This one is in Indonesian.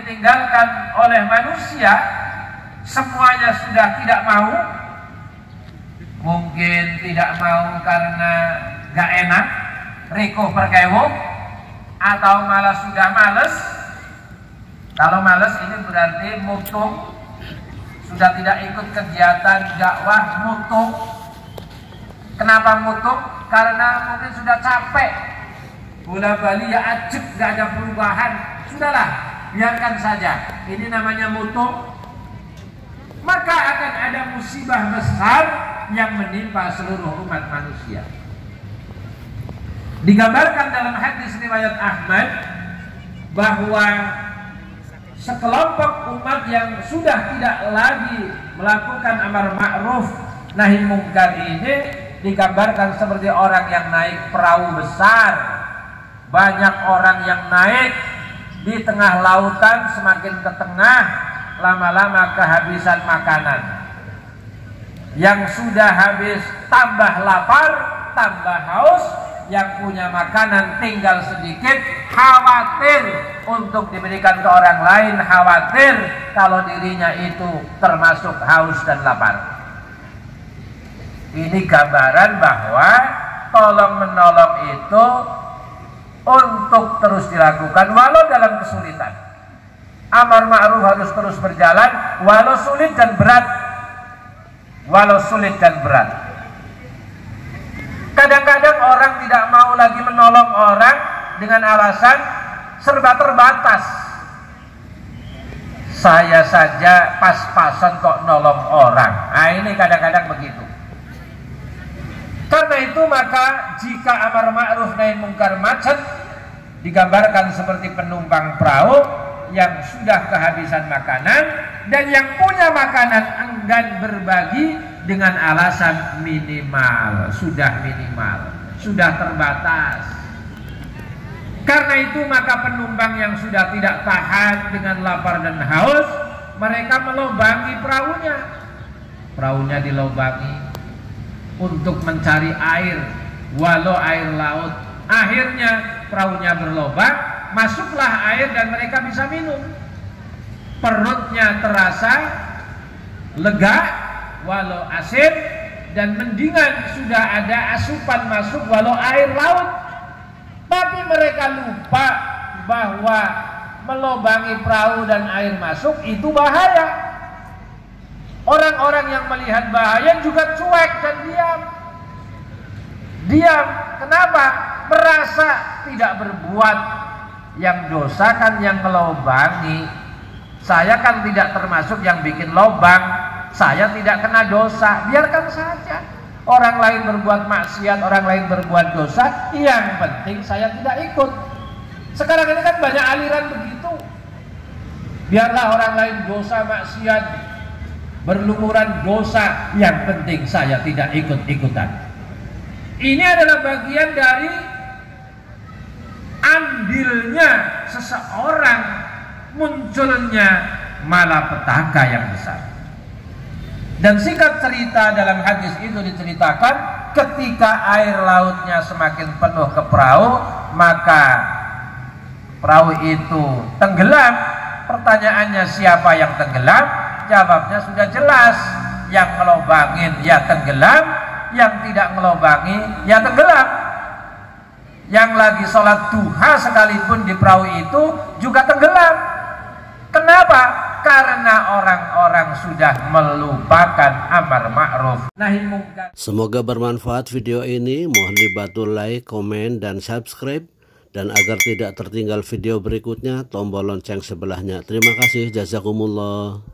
ditinggalkan oleh manusia, semuanya sudah tidak mau. Mungkin tidak mau karena gak enak, riko perkewok, atau malah sudah males. Kalau males ini berarti mutung, sudah tidak ikut kegiatan dakwah, mutung. Kenapa mutung? Karena mungkin sudah capek, bola bali ya ajib, gak ada perubahan. Sudahlah, biarkan saja. Ini namanya mutung. Maka akan ada musibah besar yang menimpa seluruh umat manusia. Digambarkan dalam hadis riwayat Ahmad bahwa sekelompok umat yang sudah tidak lagi melakukan amar ma'ruf nahi mungkar ini digambarkan seperti orang yang naik perahu besar. Banyak orang yang naik di tengah lautan, semakin ke tengah lama-lama kehabisan makanan. Yang sudah habis tambah lapar, tambah haus. Yang punya makanan tinggal sedikit, khawatir untuk diberikan ke orang lain, khawatir kalau dirinya itu termasuk haus dan lapar. Ini gambaran bahwa tolong menolong itu untuk terus dilakukan walau dalam kesulitan. Amar ma'ruf harus terus berjalan walau sulit dan berat. Walau sulit dan berat. Kadang-kadang orang tidak mau lagi menolong orang dengan alasan serba terbatas. Saya saja pas-pasan kok nolong orang. Nah, ini kadang-kadang begitu. Karena itu maka jika amar ma'ruf nahi mungkar macet digambarkan seperti penumpang perahu yang sudah kehabisan makanan dan yang punya makanan enggan berbagi dengan alasan minimal, sudah terbatas. Karena itu maka penumpang yang sudah tidak tahan dengan lapar dan haus, mereka melobangi perahunya. Perahunya dilobangi untuk mencari air, walau air laut. Akhirnya perahunya berlobang, masuklah air dan mereka bisa minum. Perutnya terasa lega walau asin, dan mendingan sudah ada asupan masuk walau air laut. Tapi mereka lupa bahwa melobangi perahu dan air masuk itu bahaya. Orang-orang yang melihat bahaya juga cuek dan diam. Kenapa? Merasa tidak berbuat. Yang dosa kan yang melobangi. Saya kan tidak termasuk yang bikin lobang. Saya tidak kena dosa. Biarkan saja. Orang lain berbuat maksiat, orang lain berbuat dosa. Yang penting saya tidak ikut. Sekarang ini kan banyak aliran begitu. Biarlah orang lain dosa maksiat, berlumuran dosa. Yang penting saya tidak ikut-ikutan. Ini adalah bagian dari andilnya seseorang munculnya malapetaka yang besar. Dan singkat cerita dalam hadis itu diceritakan ketika air lautnya semakin penuh ke perahu, maka perahu itu tenggelam. Pertanyaannya siapa yang tenggelam? Jawabnya sudah jelas. Yang ngelobangin ya tenggelam, yang tidak ngelobangi ya tenggelam. Yang lagi sholat duha sekalipun di perahu itu juga tenggelam. Kenapa? Karena orang-orang sudah melupakan amar ma'ruf nahi mungkar. Semoga bermanfaat video ini. Mohon dibantu like, komen, dan subscribe. Dan agar tidak tertinggal video berikutnya, tombol lonceng sebelahnya. Terima kasih. Jazakumullah.